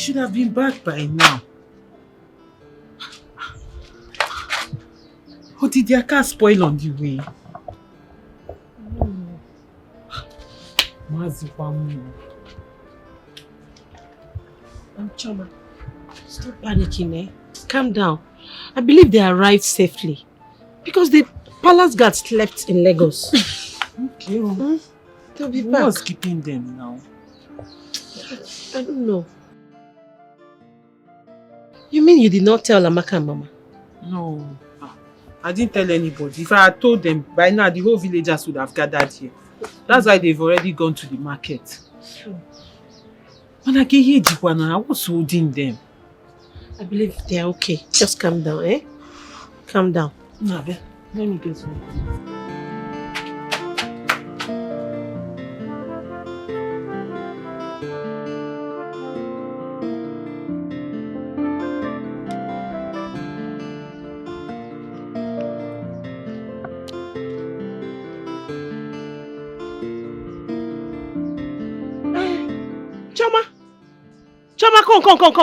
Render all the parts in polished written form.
should have been back by now. Or did their car spoil on the way? Choma, stop panicking, eh? Calm down. I believe they arrived safely. Because the palace guard slept in Lagos. Okay. They'll be back. What's keeping them now? I don't know. You mean you did not tell Amaka and Mama? No. I didn't tell anybody. If I had told them, by now the whole villagers would have gathered here. That's why they've already gone to the market. When I get here, I was holding them. I believe they are okay. Just calm down, eh? Calm down. No, let me get some.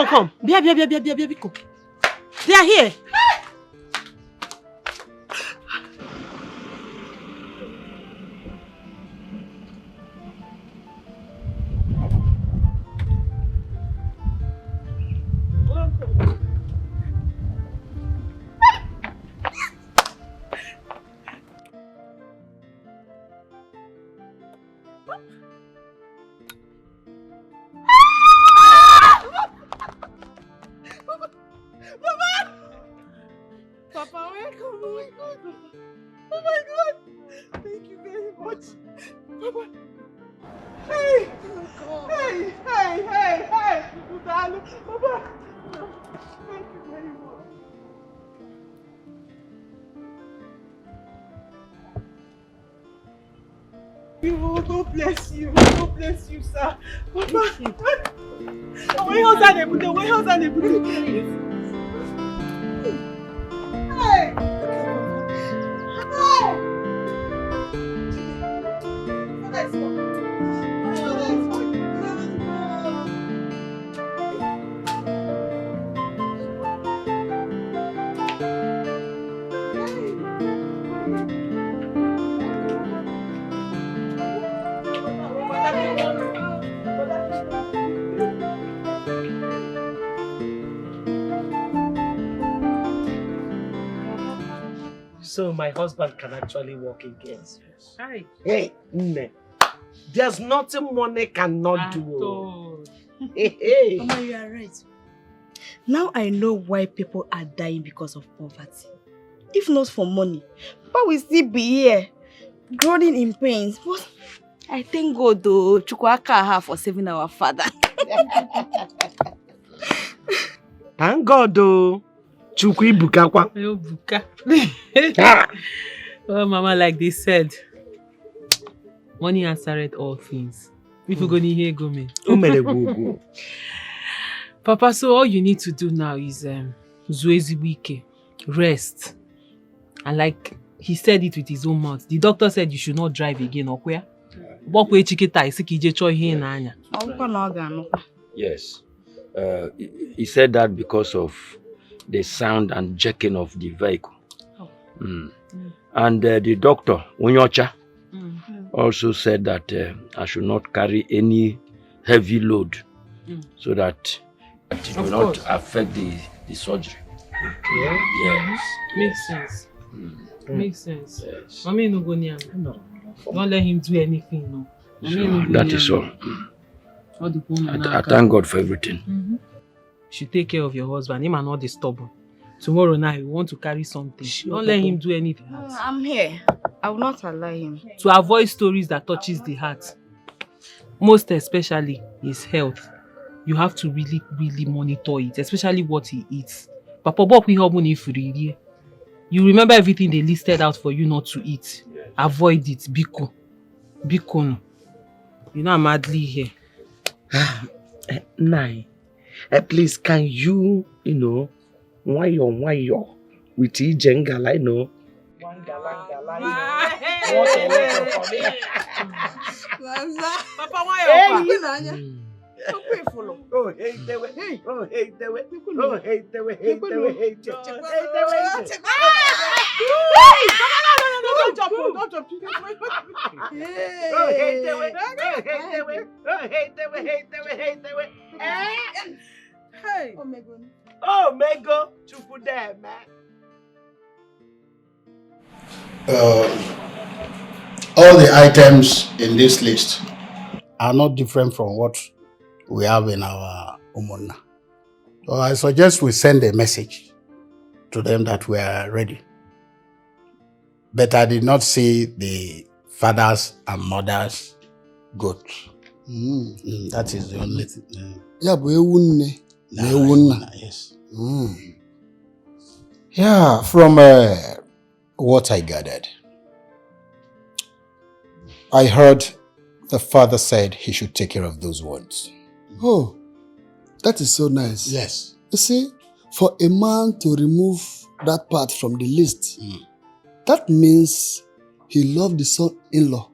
Come. Bia, come. They are here. God bless you, sir. Papa. Where else are they putting? Hey! So my husband can actually walk again. Hi. Hey, there's nothing money cannot do. Hey. Mama, you are right. Now I know why people are dying because of poverty. If not for money, Papa will still be here, groaning in pains. But I thank God though, Chukwaka for saving our father. Thank God though. Chukwi buka kwa. Buka. Oh, Mama, like they said, money answered all things. If you're going to hear go me. Papa, so all you need to do now is Zuezi Wike, rest. And like he said it with his own mouth. The doctor said you should not drive again, or where? Yes. He said that because of the sound and jerking of the vehicle. And the doctor, Unyocha, also said that I should not carry any heavy load so that it will not affect the surgery. Yes. Makes sense. Makes sense. Yes. No. Don't let him do anything. No. So that is all. I thank God for everything. You should take care of your husband. Him and not the stubborn. Tomorrow night, you want to carry something. Don't let him do anything else. I'm here. I will not allow him. To avoid stories that touches the heart, most especially his health, you have to really, really monitor it, especially what he eats. Papa, you remember everything they listed out for you not to eat. Avoid it. Biko. Biko. You know I'm madly here. Nai, please, can you, why you with Ijengala, I know. Papa, why Oh, hey, the way. Oh, hey, the way. Oh, hey, the way. Hey, the way. Hey, the way. Don't jump. Oh, hey, the way. Oh, hey, the way. Oh, hey, the way. Hey, the way. Hey, the way. Hey. Oh, Mego. Chupu there, man. All the items in this list are not different from what we have in our Umuna. So I suggest we send a message to them that we are ready. But I did not see the fathers and mothers' goats. That is the only thing. Yeah, but Yes. Yeah, from what I gathered, I heard the father said he should take care of those ones. Oh, that is so nice. Yes. You see, for a man to remove that part from the list, that means he loved the son-in-law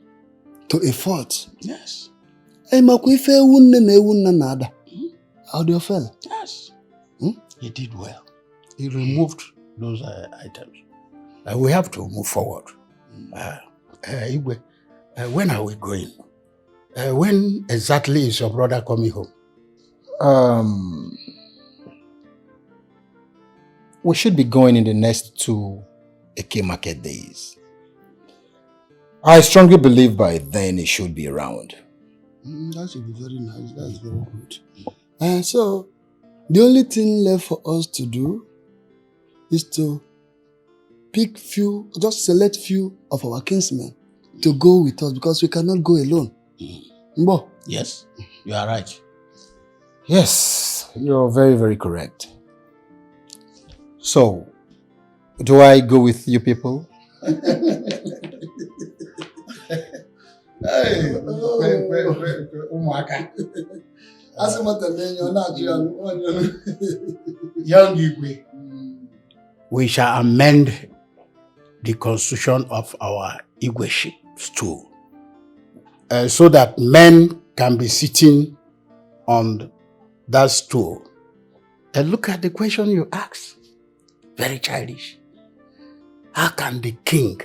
to a fault. Yes. How do you feel? Yes. He did well. He removed those items. We have to move forward. Igwe, when are we going? When exactly is your brother coming home? We should be going in the next 2 Eke market days. I strongly believe by then he should be around. That should be very nice. That's very good. So, the only thing left for us to do is to pick just select few of our kinsmen to go with us because we cannot go alone. Mbo? Yes, you are right. Yes, you're very, very correct. So, do I go with you people? Young Igwe, we shall amend the constitution of our Igwe stool so that men can be sitting on that stool. And look at the question you asked. Very childish. How can the king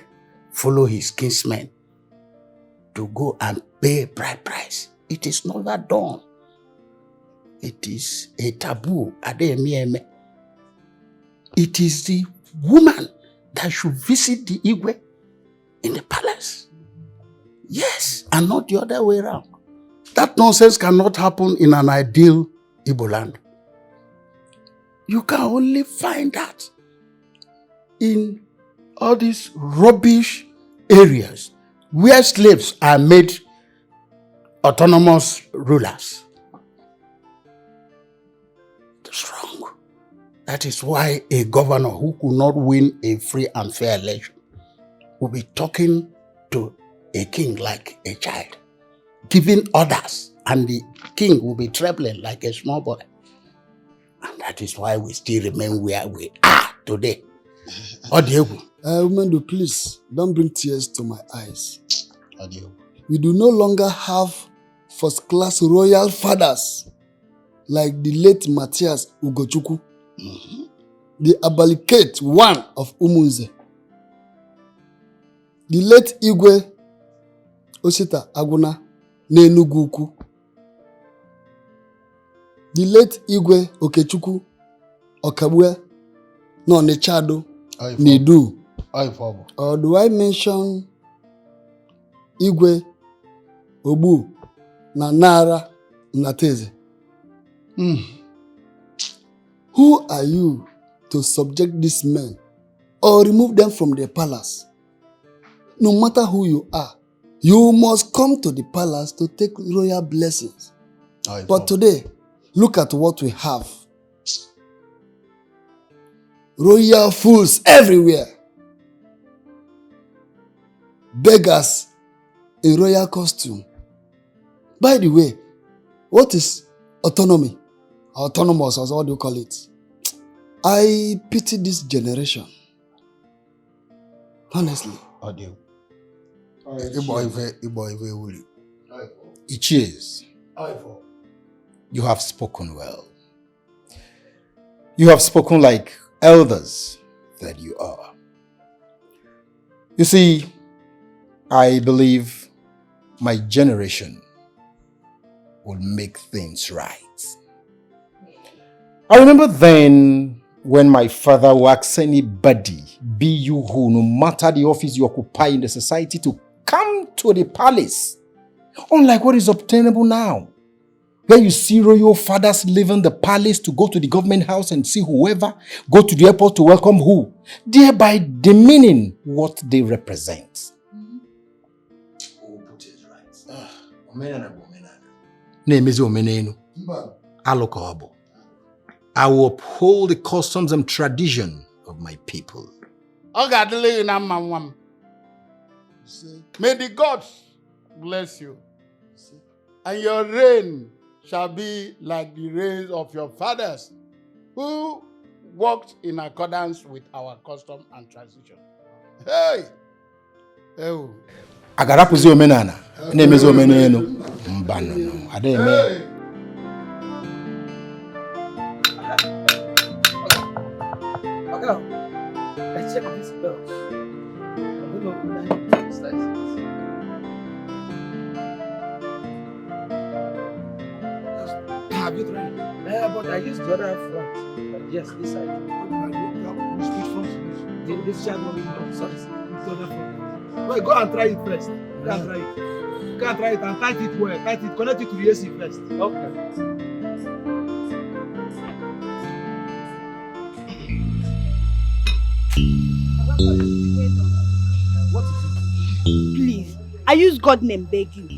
follow his kinsmen to go and pay a bride price? It is never done. It is a taboo. It is the woman that should visit the Igwe in the palace. Yes, and not the other way around. That nonsense cannot happen in an ideal Igbo land. You can only find that in all these rubbish areas where slaves are made autonomous rulers. That's wrong. That is why a governor who could not win a free and fair election will be talking to a king like a child, giving orders, and the king will be trembling like a small boy. And that is why we still remain where we are today. Woman, please don't bring tears to my eyes. We do no longer have first-class royal fathers like the late Matthias Ugochukwu, the Abalikate one of Umunze, the late Igwe Osita Aguna n'Enugu Ukwu, the late Igwe Okechukwu Okabue n'Onitsha Nidu. Or do I mention Igwe Obu na Nara Nateze? Who are you to subject these men or remove them from their palace? No matter who you are, you must come to the palace to take royal blessings. But today, look at what we have. Royal fools everywhere. Beggars in royal costume. By the way, what is autonomy? Autonomous, or what do you call it? I pity this generation. Honestly. It is. You have spoken well. You have spoken like elders that you are. You see, I believe my generation will make things right. I remember then when my father would ask anybody, be you who, no matter the office you occupy in the society, to come to the palace. Unlike what is obtainable now, where you see royal fathers leaving the palace to go to the government house and see whoever, go to the airport to welcome who, thereby demeaning what they represent. I will uphold the customs and tradition of my people. May the gods bless you, and your reign shall be like the reigns of your fathers, who walked in accordance with our custom and tradition. Hey! Oh. Agarapuzi omenana, nemezi omeneno, mbano, ademe. Let's check these bells. Have you tried? But I used the other front. Yes, this side. Which front? This side one. Sorry, the other front. Well, go and try it first. Go and try it. Go and try it and tight it well. Tight it. Connect it to the AC first. Okay. What is it? Please, I use God name beg you.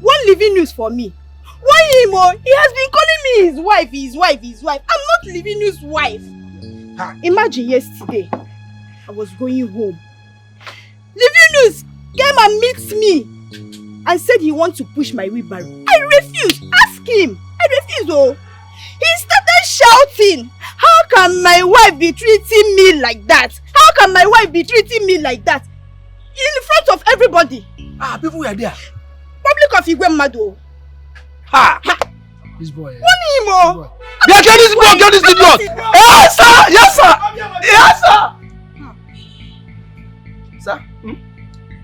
One living news for me. Why him? Oh, he has been calling me his wife, his wife, his wife. I'm not living news wife. Imagine yesterday, I was going home. Living news came and meets me and said he wants to push my wheelbarrow. I refused. Ask him. I refused. Oh, he started shouting, "How can my wife be treating me like that? How can my wife be treating me like that?" In front of everybody. People were there. Public of Igwe Mado. Ha! This boy. What him? Get this boy, get this idiot! Yes, sir! Yes, sir! Yes, sir! Sir?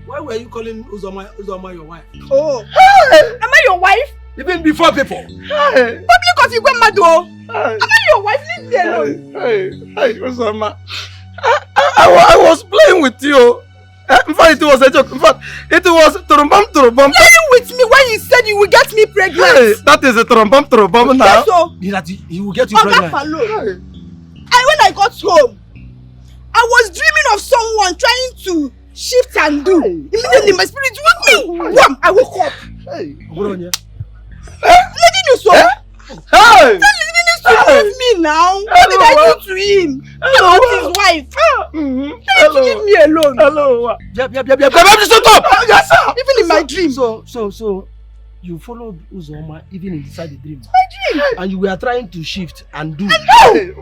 Why were you calling Uzoma your wife? Oh. Hey. Am I your wife? Even before people. Hey. Public of Igwe Mado. Hey. Am I your wife? Leave me alone. Hey, Uzoma. I was playing with you. In fact, it was a joke. In fact, it was turumbam. Playing with me when you said you will get me pregnant. Hey, that is a turumbam now. So, he will get you pregnant. Hey. And when I got home, I was dreaming of someone trying to shift and do. Immediately my spirit woke me. Wham! I woke up. Hey, what on you? Lady Nuso. Hey! Leave me now. What did I do to him? I'm not his wife. Hello. Leave me alone. Hello. Shut up. Yes, sir. Even in my dream. So, you followed Uzoma even inside the dream. My dream. And you were trying to shift and do. Inside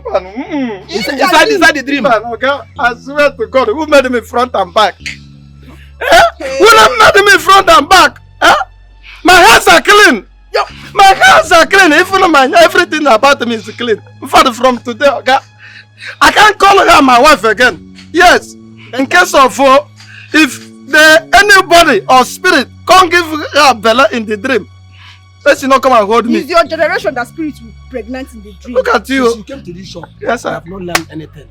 the dream. Okay? I swear to God, who made me front and back? Who made me front and back? My hands are clean. My hands are clean. Even everything about me is clean. In fact, from today, okay, I can't call her my wife again. Yes, in case of if anybody or spirit can't give her Bella in the dream, let she not come and hold me. It's your generation that spirits will pregnant in the dream. Look at you. Since you came to this shop, yes, sir. I have not learned anything.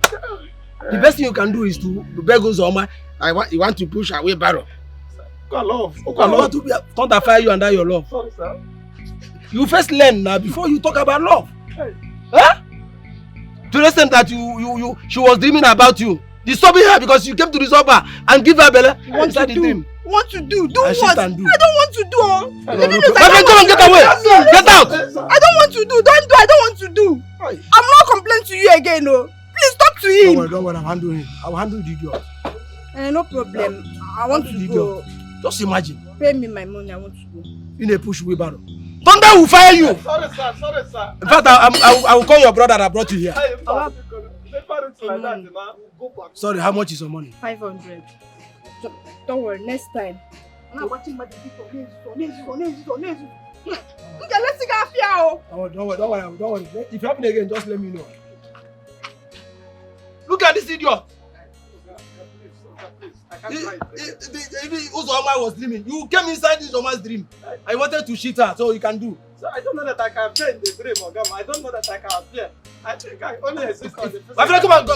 The best thing you can do is to beg Uzoma. You want to push away barrel. I love. I want to don't fire you under your love. Sorry, sir. You first learn now before you talk about love. Hey. Huh? To the extent that she was dreaming about you. Disturbing her because you came to disturb her and give her Bella inside the dream. Want to do? Do and what? I don't want to do. Come on, get away! Get out! I don't want to do. Don't do. I don't want to do. I'm not complaining to you again, no. Please talk to him. Don't worry, I'm handling him. I will handle the idiot. No problem. I want to go. Just imagine. Pay me my money. I want to go. In a push wheelbarrow. Thunder will fire you. Sorry, sir. In fact, I will call your brother that brought you here. Sorry, how much is your money? 500. Don't worry, next time. Okay, let's go here. Oh, don't worry. If you happen again, just let me know. Look at this idiot. Uzoma was dreaming. You came inside this Uzoma's dream. I wanted to shit her, so you can do. So I don't know that I can appear in the dream, Ogama. I don't know that I can appear. I think I only exist on the physical. My friend, come on, go.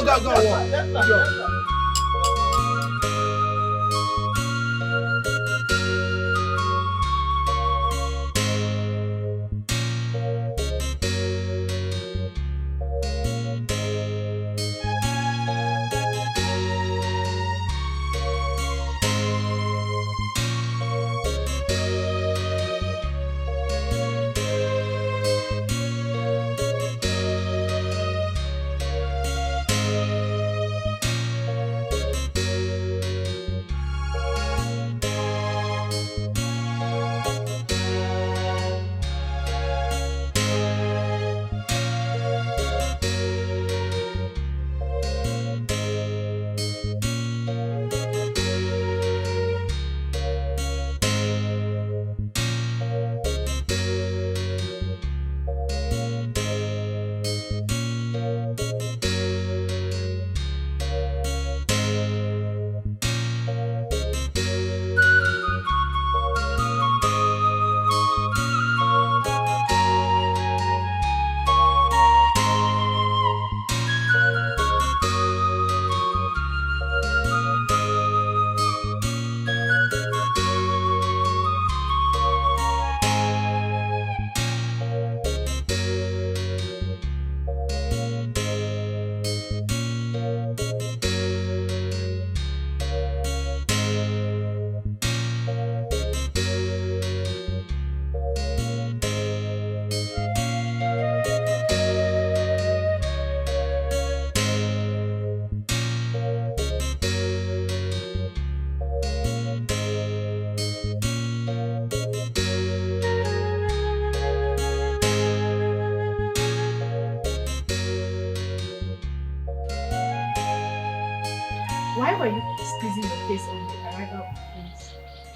Why were you squeezing your face on the arrival of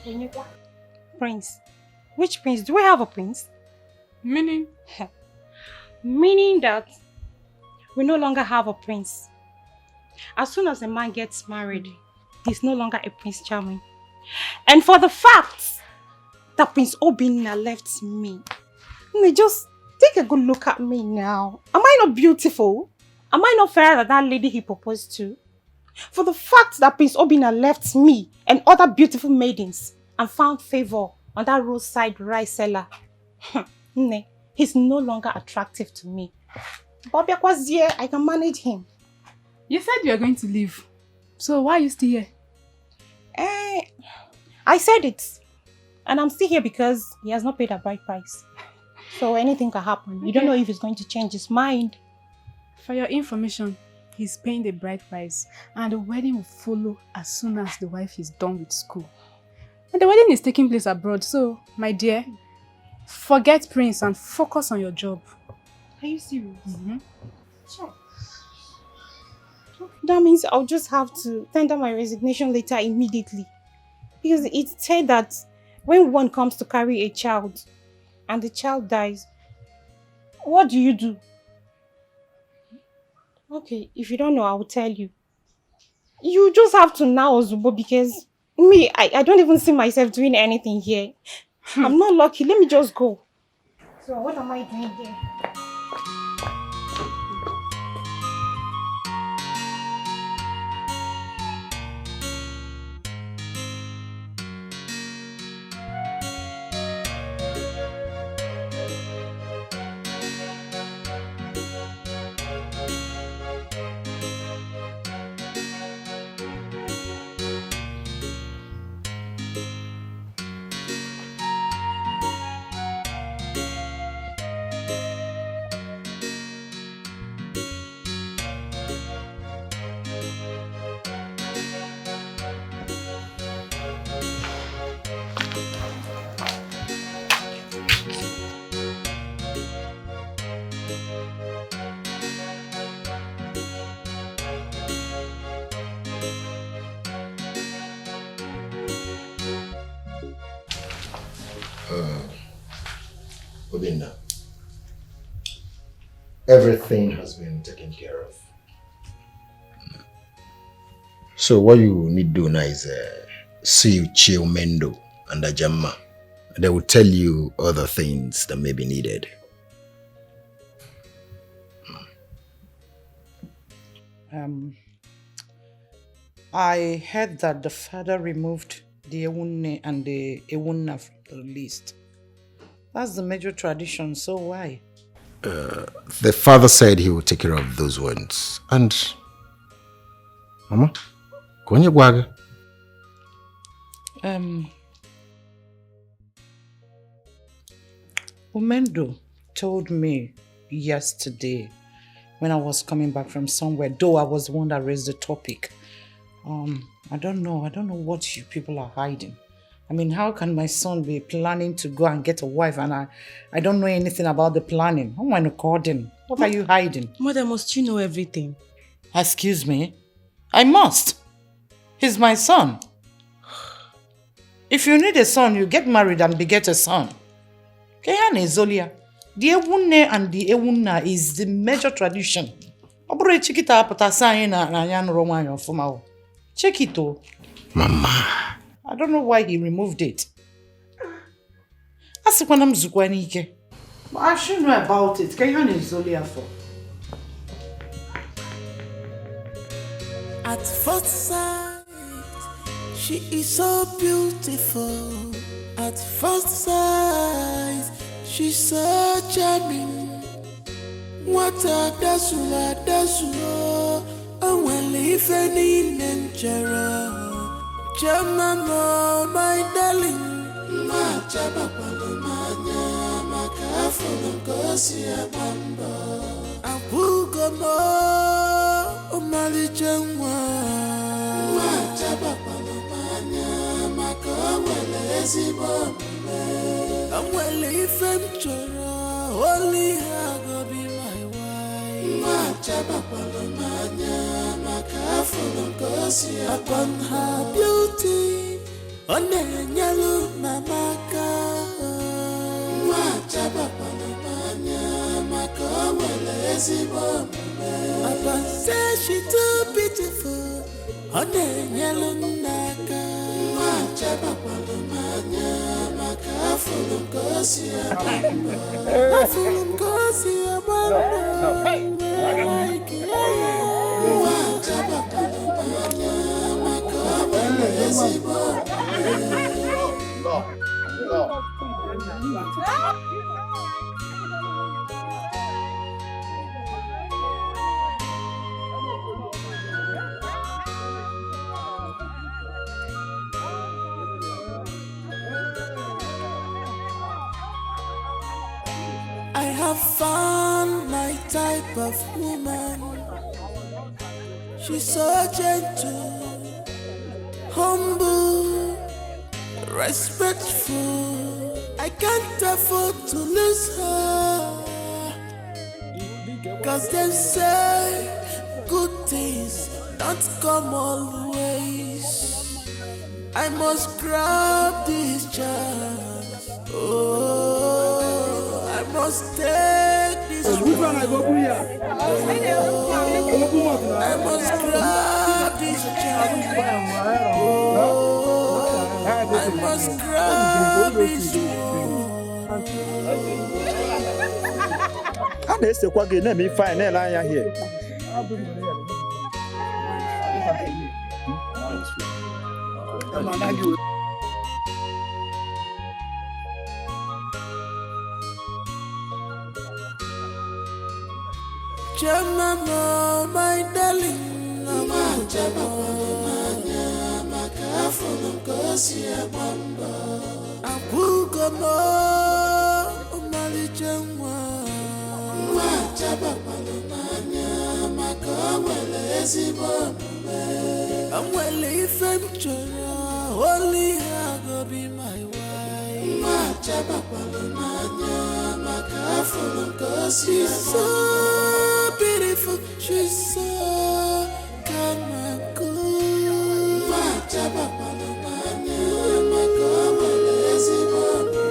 Prince? Prince? Which prince? Do we have a prince? Meaning? Meaning that we no longer have a prince. As soon as a man gets married, he's no longer a Prince Charming. And for the fact that Prince Obinna left me, just take a good look at me now. Am I not beautiful? Am I not fairer than that lady he proposed to? For the fact that Prince Obinna left me and other beautiful maidens and found favor on that roadside rice seller, he's no longer attractive to me. But because here, I can manage him. You said you were going to leave. So why are you still here? I said it. And I'm still here because he has not paid a bride price. So anything can happen. Okay. You don't know if he's going to change his mind. For your information, he's paying the bride price. And the wedding will follow as soon as the wife is done with school. And the wedding is taking place abroad. So, my dear, forget Prince and focus on your job. Are you serious? Mm-hmm. Sure. That means I'll just have to tender my resignation letter immediately. Because it said that when one comes to carry a child and the child dies, what do you do? Okay, if you don't know, I will tell you. You just have to now, Zubo, because me, I don't even see myself doing anything here. I'm not lucky. Let me just go. So what am I doing here? Obinna, everything has been taken care of. So what you need to do now is see Chio Mendo and Ajamma. They will tell you other things that may be needed. I heard that the father removed the Ewunne and the Ewunna from the list. That's the major tradition, so why? The father said he will take care of those ones. And Mama, Konya Gwaga. Umendo told me yesterday when I was coming back from somewhere, though I was the one that raised the topic. I don't know what you people are hiding. I mean, how can my son be planning to go and get a wife and I don't know anything about the planning? How am I recording? What are you hiding? Mother, must you know everything? Excuse me? I must. He's my son. If you need a son, you get married and beget a son. Kehane Zolia. The Ewunne and the Ewunna is the major tradition. Check it out. Mama. I don't know why he removed it. But I should know about it. Kehane Zolia for. At first sight, she is so beautiful. At first sight, she's so charming. What a dasula, and when living in Nigeria, Jamama, my darling, my Jabapalumania, my careful Gosia Bamba, Abugamo, Omali Jamwa, my Jabapalumania, my Kawalezi Bombe, and when living Chora, only Hago be my wife, my Jabapalumania. Upon her beauty, on the yellow mamaka, upon say she too beautiful, on the yellow naka, I have found my type of woman. She's so gentle, humble, respectful. I can't afford to lose her. 'Cause they say good things don't come always. I must grab this chance. Oh, I must take this chance. I must grab this chance. Oh, I must grab this chance. How they say what game me fine line here. Jamama, my darling, Mama, Jamama, Makafon, Gosia Bamba, Abugamo, Mali Jamwa, Majabapalumania, Makawalezi Bombe, I'm well if I'm Chora, only Hago be my wife, Majabapalumania, Makafon, Gosia so beautiful, she's so calm and cool. Majabapalumania, Makawalezi Bombe.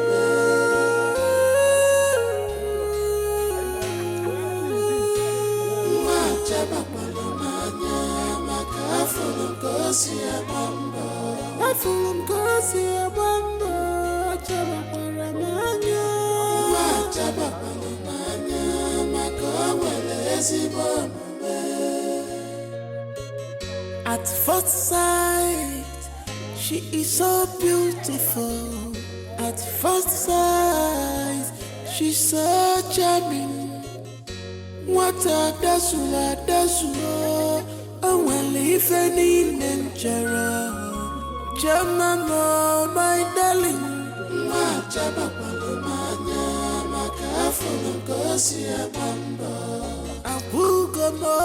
At first sight, she is so beautiful. At first sight, she's so charming. What a dasula, and well, if any nature, Jamama, my darling, Machaba Palomania, Macafon, Gosia Bamba, Abugamo,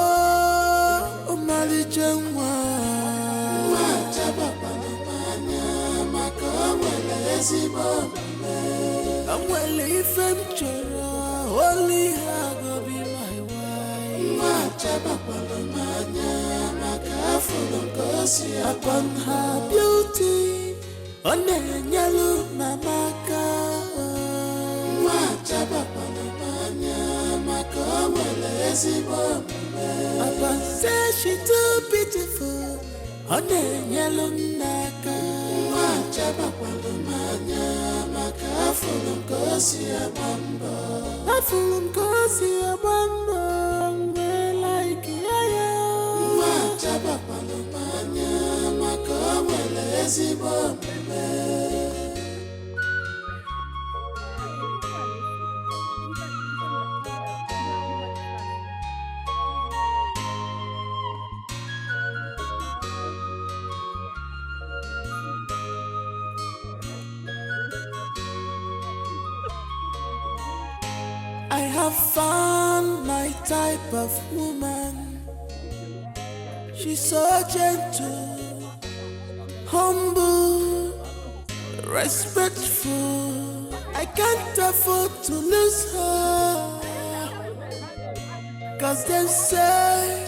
Omali Jamwa, Machaba Palomania, Macawelezi Bombe, and well, if I'm only Hago be my wife, Machaba Palomania, Macafon, Gosia upon her beauty. One yellow mamaka, Machaba Palomania, Macawelezi Bombe. Upon say she too beautiful. One yellow naka, Machaba Palomania, Macafulum Gosia Bamba. Afulum Gosia Bamba, like Yaya. Machaba Palomania, Macawelezi Bombe. I have found my type of woman. She's so gentle, humble, respectful. I can't afford to lose her. 'Cause they say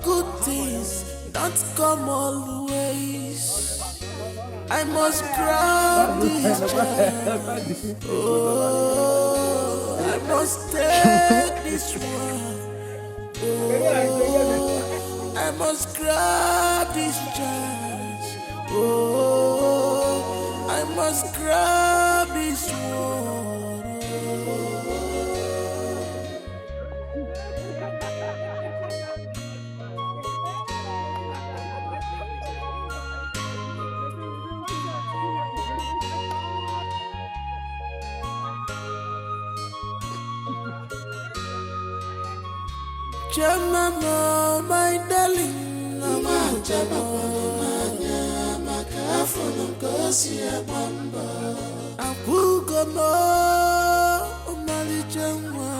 good things don't come always. I must grab this chance. Oh, I must take this one. Oh, I must grab this chance. Oh, I must grab this one. Jamama, my darling, Machaba Palomania, Macafon, Gosia Bamba, Abugamo, Omali Jamwa,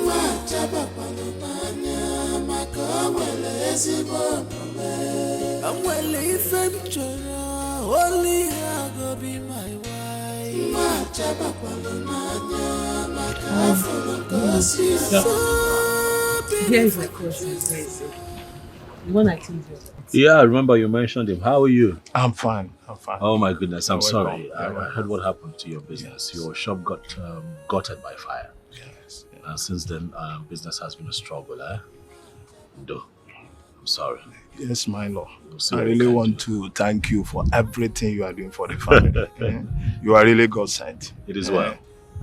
Machaba Palomania, Macawelezi Bombe. I'm well if I'm only Hago be my wife. Machaba Palomania, Macafon, Gosia. Here is my cousin. The one I told you. Yeah, I remember you mentioned him. How are you? I'm fine. I'm fine. Oh my goodness, I'm sorry. I welcome. heard what happened to your business. Your shop got gutted by fire. Yes. And since then, business has been a struggle, eh? Though, I'm sorry. Yes, my lord. We'll see I what we really can want to thank you for everything you are doing for the family. You are really God sent. It is well.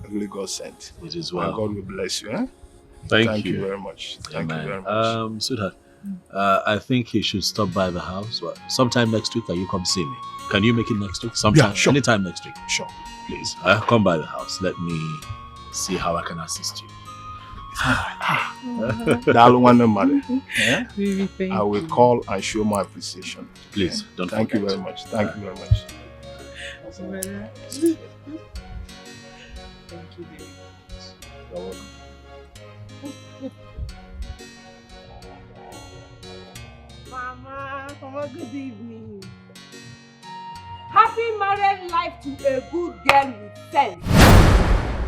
Really God sent. It is well. And God will bless you. Thank you very much. Thank Amen. you very much. Sweetheart, I think he should stop by the house. Well, sometime next week, can you come see me? Can you make it next week? Sometime, Yeah, sure. Anytime next week. Sure. Please, come by the house. Let me see how I can assist you. That one, mother. Really, thank I will call and show my appreciation. Please, don't Thank you forget. very much. Thank you very much. Thank you very much. You're welcome. Mama, good evening. Happy married life to a good girl with sense.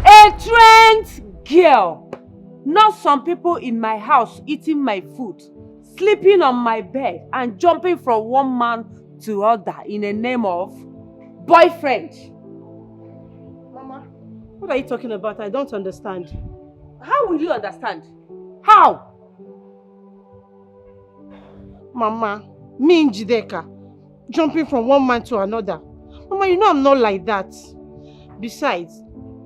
A trained girl. Not some people in my house eating my food, sleeping on my bed and jumping from one man to other in the name of boyfriend. Mama, what are you talking about? I don't understand. How will you understand? How? Mama, me and Jideka, jumping from one man to another. Mama, you know I'm not like that. Besides,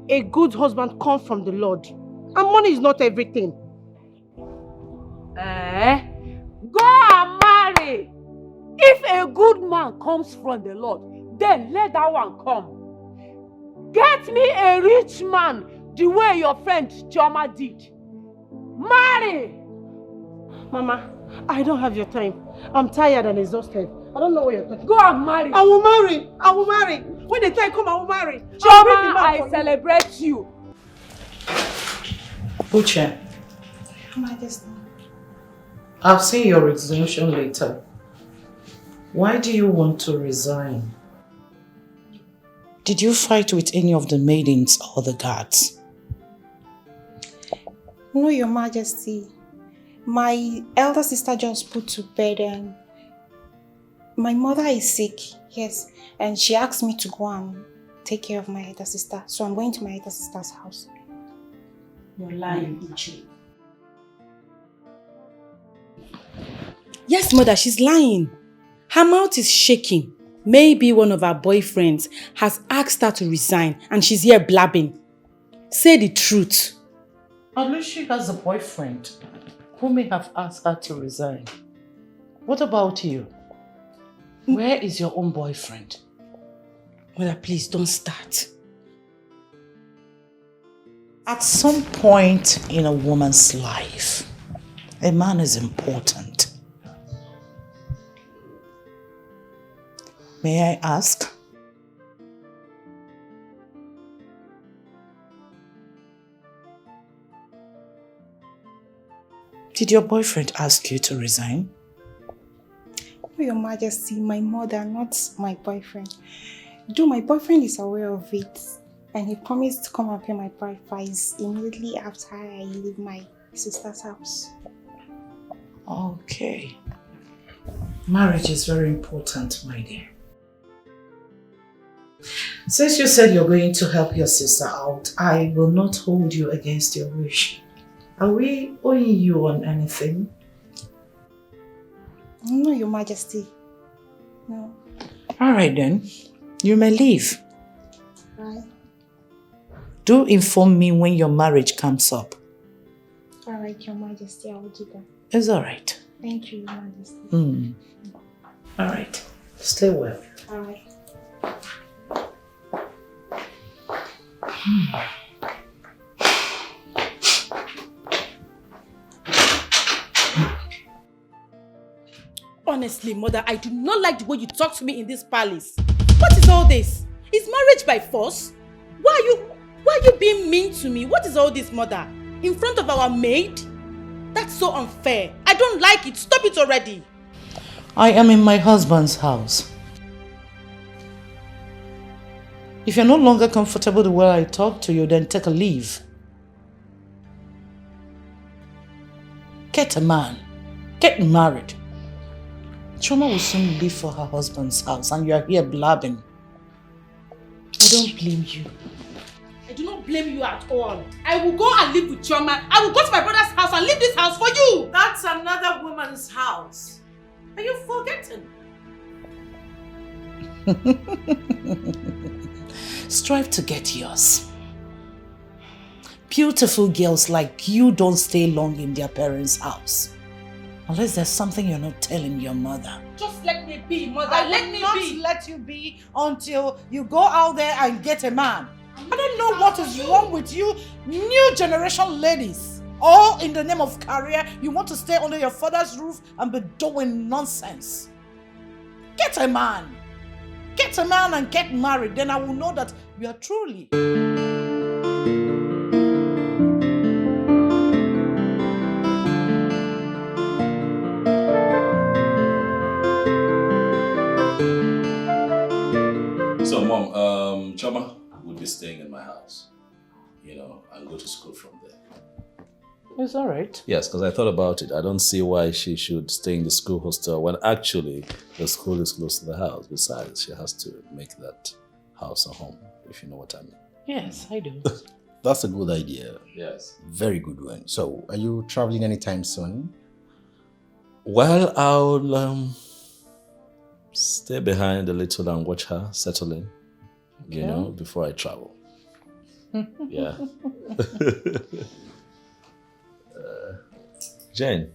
a good husband comes from the Lord. And money is not everything. Go and marry. If a good man comes from the Lord, then let that one come. Get me a rich man the way your friend Choma did. Marry! Mama, I don't have your time. I'm tired and exhausted. I don't know what you're talking. Go and marry. I will marry. I will marry. When the time comes, I will marry. Choma, I celebrate you. Uche, I'll see your resolution later. Why do you want to resign? Did you fight with any of the maidens or the guards? No, Your Majesty. My elder sister just put to bed and my mother is sick, yes. And she asked me to go and take care of my elder sister. So I'm going to my elder sister's house. You're lying, Uche. Yes, mother, she's lying. Her mouth is shaking. Maybe one of her boyfriends has asked her to resign and she's here blabbing. Say the truth. At least she has a boyfriend who may have asked her to resign. What about you? Where is your own boyfriend? Mother, please don't start. At some point in a woman's life, a man is important. May I ask? Did your boyfriend ask you to resign? Oh, Your Majesty, my mother, not my boyfriend. Though my boyfriend is aware of it and he promised to come and pay my bride price immediately after I leave my sister's house. Okay. Marriage is very important, my dear. Since you said you're going to help your sister out, I will not hold you against your wish. Are we owing you on anything? No, Your Majesty. No. Alright then, you may leave. Right. Do inform me when your marriage comes up. Alright, Your Majesty, I will do that. It's alright. Thank you, Your Majesty. Alright, stay well. Alright. Honestly, mother, I do not like the way you talk to me in this palace. What is all this? Is marriage by force? Why are you being mean to me? What is all this, mother? In front of our maid? That's so unfair. I don't like it. Stop it already. I am in my husband's house. If you're no longer comfortable the way I talk to you, then take a leave. Get a man. Get married. Choma will soon leave for her husband's house and you are here blabbing. I don't blame you. I do not blame you at all. I will go and live with Choma. I will go to my brother's house and leave this house for you. That's another woman's house. Are you forgetting? Strive to get yours. Beautiful girls like you don't stay long in their parents' house. Unless there's something you're not telling your mother. Just let me be, mother. Let me not let you be until you go out there and get a man. I don't know what is wrong with you new generation ladies. All in the name of career, you want to stay under your father's roof and be doing nonsense. Get a man. Get a man and get married. Then I will know that you are truly... So, Mom, Choma would be staying in my house, and go to school from there. It's all right. Yes, because I thought about it. I don't see why she should stay in the school hostel when actually the school is close to the house. Besides, she has to make that house a home, if you know what I mean. Yes, I do. That's a good idea. Yes. Very good one. So, are you traveling anytime soon? Well, I'll stay behind a little and watch her settle in, before I travel. Yeah. Jane,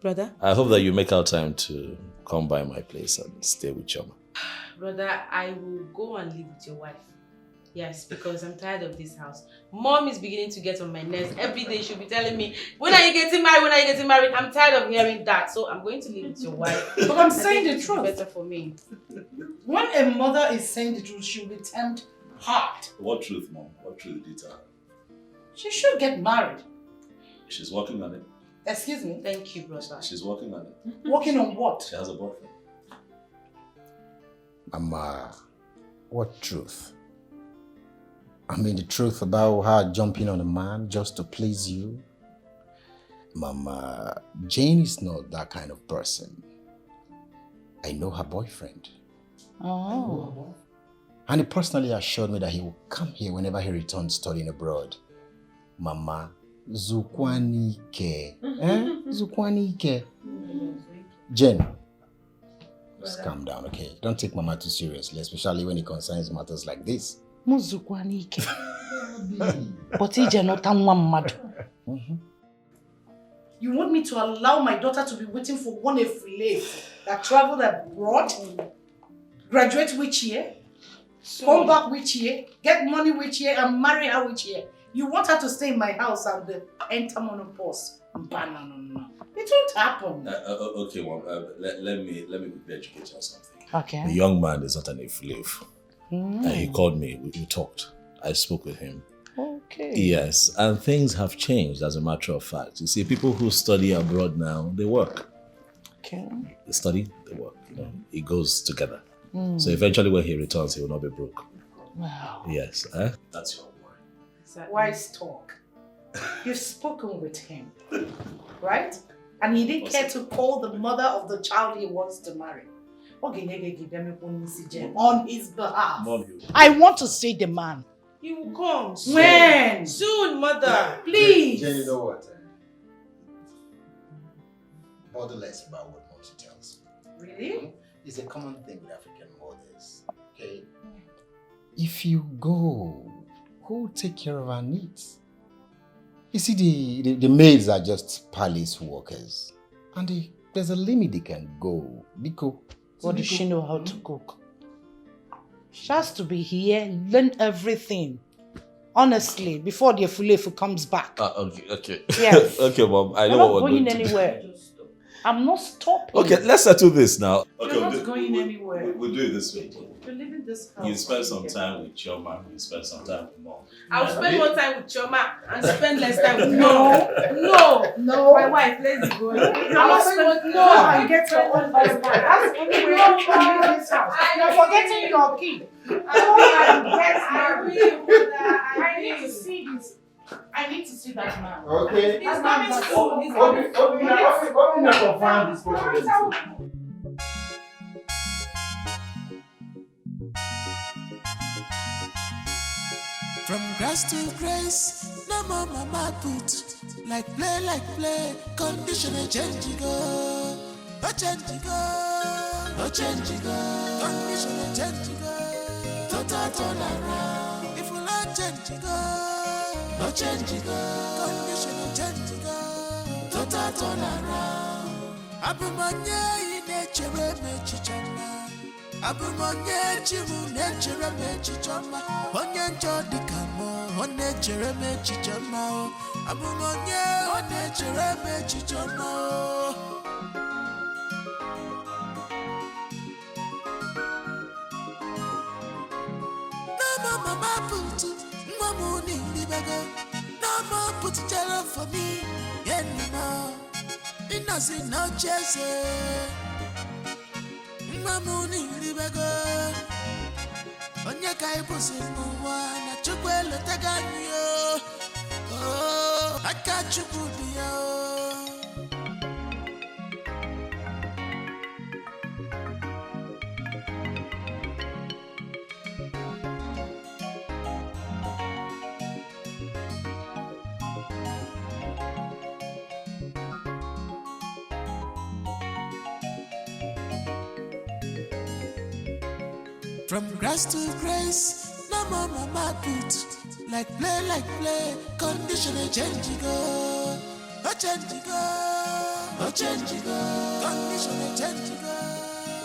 Brother? I hope that you make out time to come by my place and stay with Choma. Brother, I will go and live with your wife. Yes, because I'm tired of this house. Mom is beginning to get on my nerves. Every day she'll be telling me, when are you getting married? When are you getting married? I'm tired of hearing that. So I'm going to live with your wife. But I'm saying the truth. Better for me. When a mother is saying the truth, she'll be termed hard. What truth, Mom? What truth did you tell her? She should get married. She's working on it. Excuse me? Thank you, brother. She's working on it. Working on what? She has a boyfriend. Mama, what truth? I mean, the truth about her jumping on a man just to please you? Mama, Jane is not that kind of person. I know her boyfriend. Oh. And he personally assured me that he will come here whenever he returns studying abroad. Mama, Zukwanike. Zukwanike. Jane, just calm down, okay? Don't take Mama too seriously, especially when it concerns matters like this. Muzukwanike. But ije not one mad. You want me to allow my daughter to be waiting for one FREE that traveled abroad, graduate which year, come back which year, get money which year, and marry her which year? You want her to stay in my house and enter monopause? No. It won't happen. Okay, Mom. Let me quickly educate you on something. Okay. The young man is not an FREE. And he called me. We talked. I spoke with him. Okay. Yes, and things have changed as a matter of fact. You see, people who study abroad now, they work. Okay. They study, they work. You know, it goes together. Mm. So eventually, when he returns, he will not be broke. Wow. Yes, that's your word. Wise talk. You've spoken with him, right? And he didn't care to call the mother of the child he wants to marry. On his behalf. Mom, I want to see the man. He will come soon. When? Soon, mother. Please. Jane, you know what? Bother less about what Mom tells me. Really? It's a common thing with African mothers, okay? If you go, who will take care of our needs? You see, the maids are just palace workers. And there's a limit they can go. Because what does she know how to cook? She has to be here, learn everything. Honestly, before the FREE comes back. Okay. Yes. Okay, Mom. I know You're what not we're going going to do. anywhere. I'm not stopping. Okay, let's settle this now. Okay, You're not going anywhere. We'll do it this way. You're leaving this house. You spend some time with Choma, you spend some time with Mom. I'll spend more time with Choma and spend less time with No. My wife, let's go. I'll spend and get your own husband. That's anyway you can leave this house. You're forgetting your key. I need to see this. I need to see that man. Okay. He's coming soon. He's coming soon. From grass to grace, no more mama put. Like play, condition change go. No change go. Condition change go. Total turn around. If you like change go. No change go. Condition change go. Total turn around. Abumanye nature mechichama. Abumanye chimu nature mechichama. Onye njodi kamo. Nature mechichama. Abumanye nature mechichama. Mama put mama in the bag. No more put it for me anymore. It doesn't no chase. Mama in the bag. Onye kai pussy no one. I took well at the gun. Oh, I got you good. From grass to grace, no more mama put. Like play, condition change go. No change go. no change go. Condition no change go.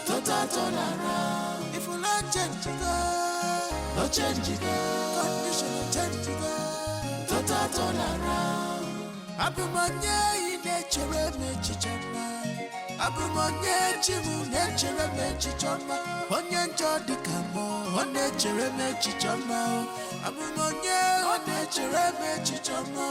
Total turn around. If you not change go, no change go. Condition no change go. Total turn around. Abumanye inechere mechichama. Abumanye chimu nechere mechichama. Onye njodi kamo, onechere mechichama. Abumanye onechere mechichama.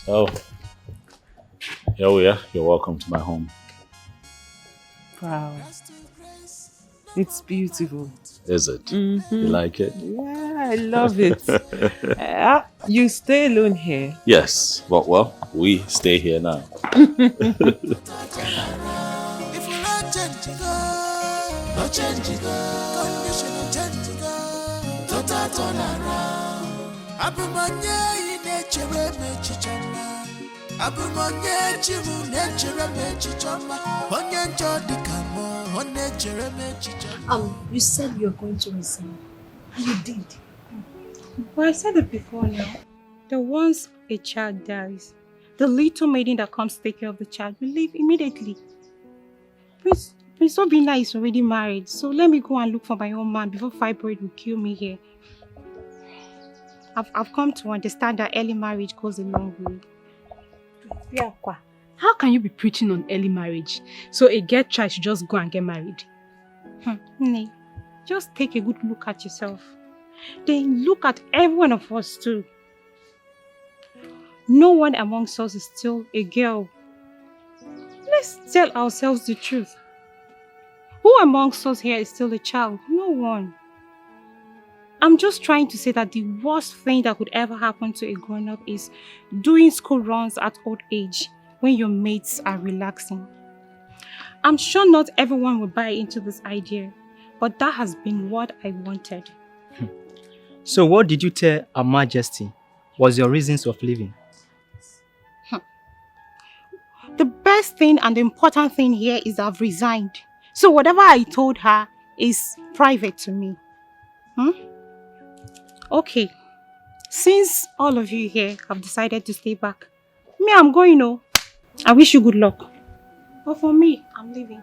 So, here we are. You're welcome to my home. Wow. It's beautiful. Is it? Mm-hmm. You like it? Yeah, I love it. You stay alone here? Yes. Well, we stay here now. If you not change go, no change go. Condition no change go. Total turn around. Abumanye inechere mechichama. Abumanye chimu nechere mechichama. Onye njodi kamo, onechere mechichama. You said you were going to resign. And you did. Well, I said it before now. That once a child dies, the little maiden that comes to take care of the child will leave immediately. Prince Obina is already married, so let me go and look for my own man before fibroid will kill me here. I've come to understand that early marriage goes a long way. How can you be preaching on early marriage? So a girl child should just go and get married? Nay, just take a good look at yourself. Then look at every one of us too. No one amongst us is still a girl. Let's tell ourselves the truth. Who amongst us here is still a child? No one. I'm just trying to say that the worst thing that could ever happen to a grown-up is doing school runs at old age when your mates are relaxing. I'm sure not everyone will buy into this idea, but that has been what I wanted. So what did you tell Her Majesty was your reasons of leaving? The best thing and the important thing here is I've resigned. So whatever I told her is private to me. Okay, since all of you here have decided to stay back, me, I'm going now. I wish you good luck. But for me, I'm leaving.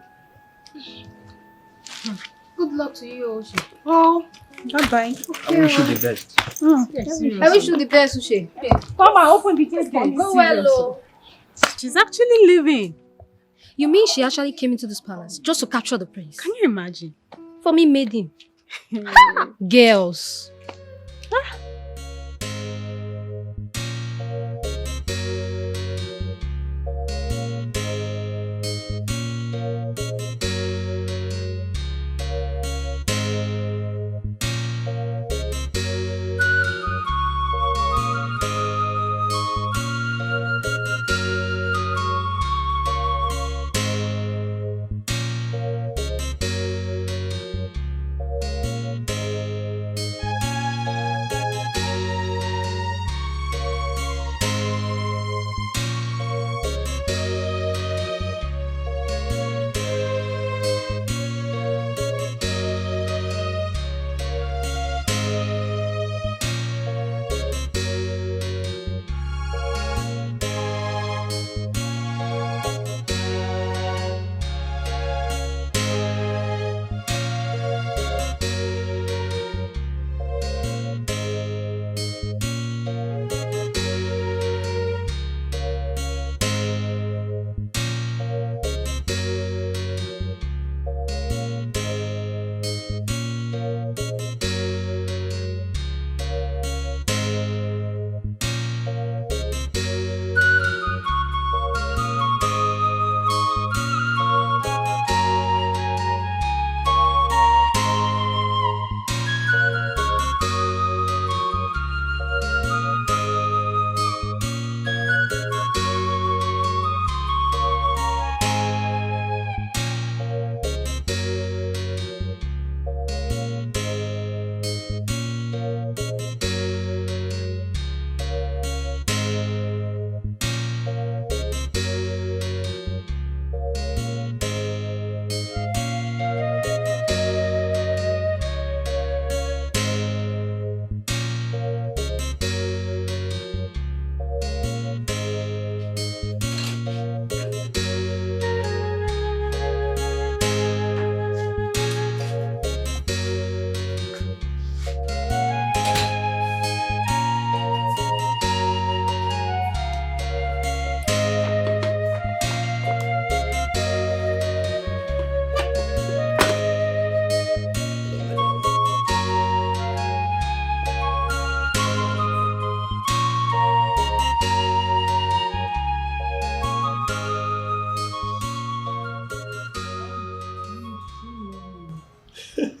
Good luck to you, Oshi. Oh, bye-bye. I wish you the best. I wish you the best, Uche. Come and open the gate for me. Go well, oh. She's actually leaving. You mean she actually came into this palace just to capture the prince? Can you imagine? For me, maiden. Girls.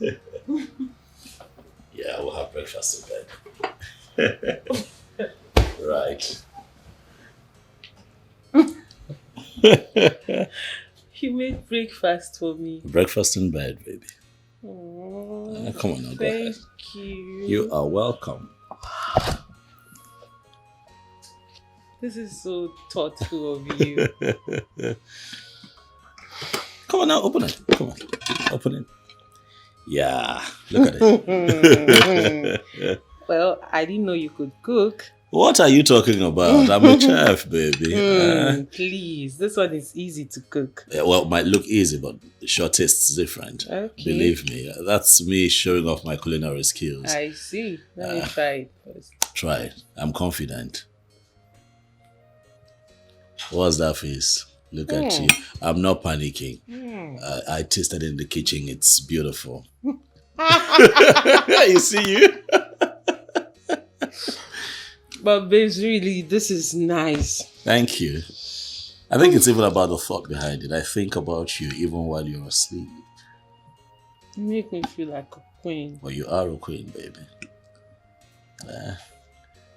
Yeah, we'll have breakfast in bed. Right. You made breakfast for me. Breakfast in bed, baby. Oh, Come on now, go ahead. Thank you. You are welcome. This is so thoughtful of you. Come on now, open it. Come on, open it. Yeah, look at it. Well, I didn't know you could cook. What are you talking about? I'm a chef, baby. Please, this one is easy to cook. Well, it might look easy, but your taste is different. Okay. Believe me, that's me showing off my culinary skills. I see. Let me try it first. Try it. I'm confident. What's that face? Look at you. I'm not panicking. I tasted in the kitchen. It's beautiful. You see you? But babes, really, this is nice. Thank you. I think it's even about the thought behind it. I think about you even while you're asleep. You make me feel like a queen. Well, you are a queen, baby.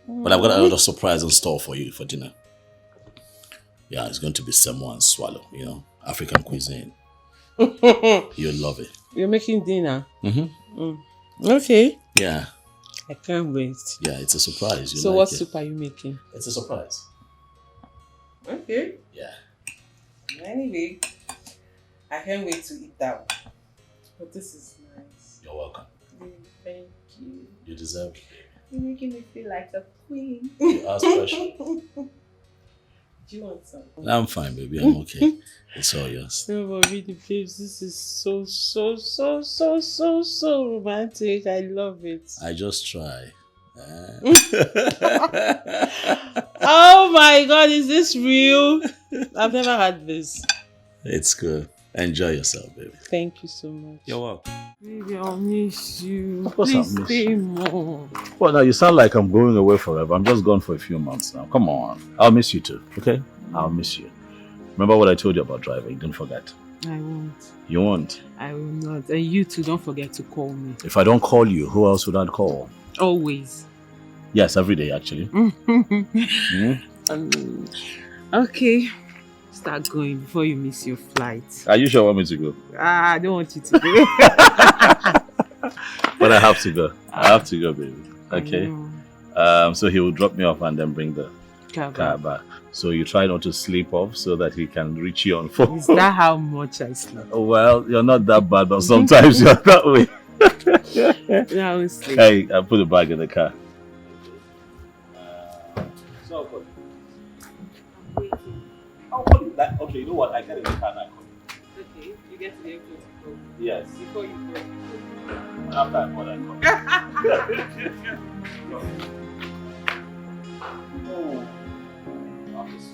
But I've got another surprise in store for you for dinner. Yeah, it's going to be semo and swallow, you know, African cuisine. You'll love it. You're making dinner? Mm-hmm. Okay. Yeah. I can't wait. Yeah, it's a surprise. So what soup are you making? It's a surprise. Okay. Yeah. Anyway, I can't wait to eat that one. But this is nice. You're welcome. Thank you. You deserve it, You're making me feel like a queen. You are special. Do you want some? I'm fine, baby. I'm okay. It's all yours. No, but really, babes, this is so romantic. I love it. I just try. Oh my God, is this real? I've never had this. It's good. Enjoy yourself, baby. Thank you so much. You're welcome. Baby, I'll miss you. Of course I'll Please miss stay you. more. Well, now you sound like I'm going away forever. I'm just gone for a few months now. Come on. I'll miss you too, okay? I'll miss you. Remember what I told you about driving. Don't forget. I won't. You won't? I will not. And you too, don't forget to call me. If I don't call you, who else would I call? Always. Yes, every day actually. Okay. Start going before you miss your flight. Are you sure you want me to go? I don't want you to go. But I have to go. I have to go, baby. Okay? So he will drop me off and then bring the car back. So you try not to sleep off so that he can reach you on phone. Is that how much I sleep? Well, you're not that bad, but sometimes you're that way. No, I won't sleep. Hey, I put the bag in the car. Okay, you know what? I get in the car now. Okay, you get to the airport to go. Yes. Before you go. After I call, I call. Oh. Office.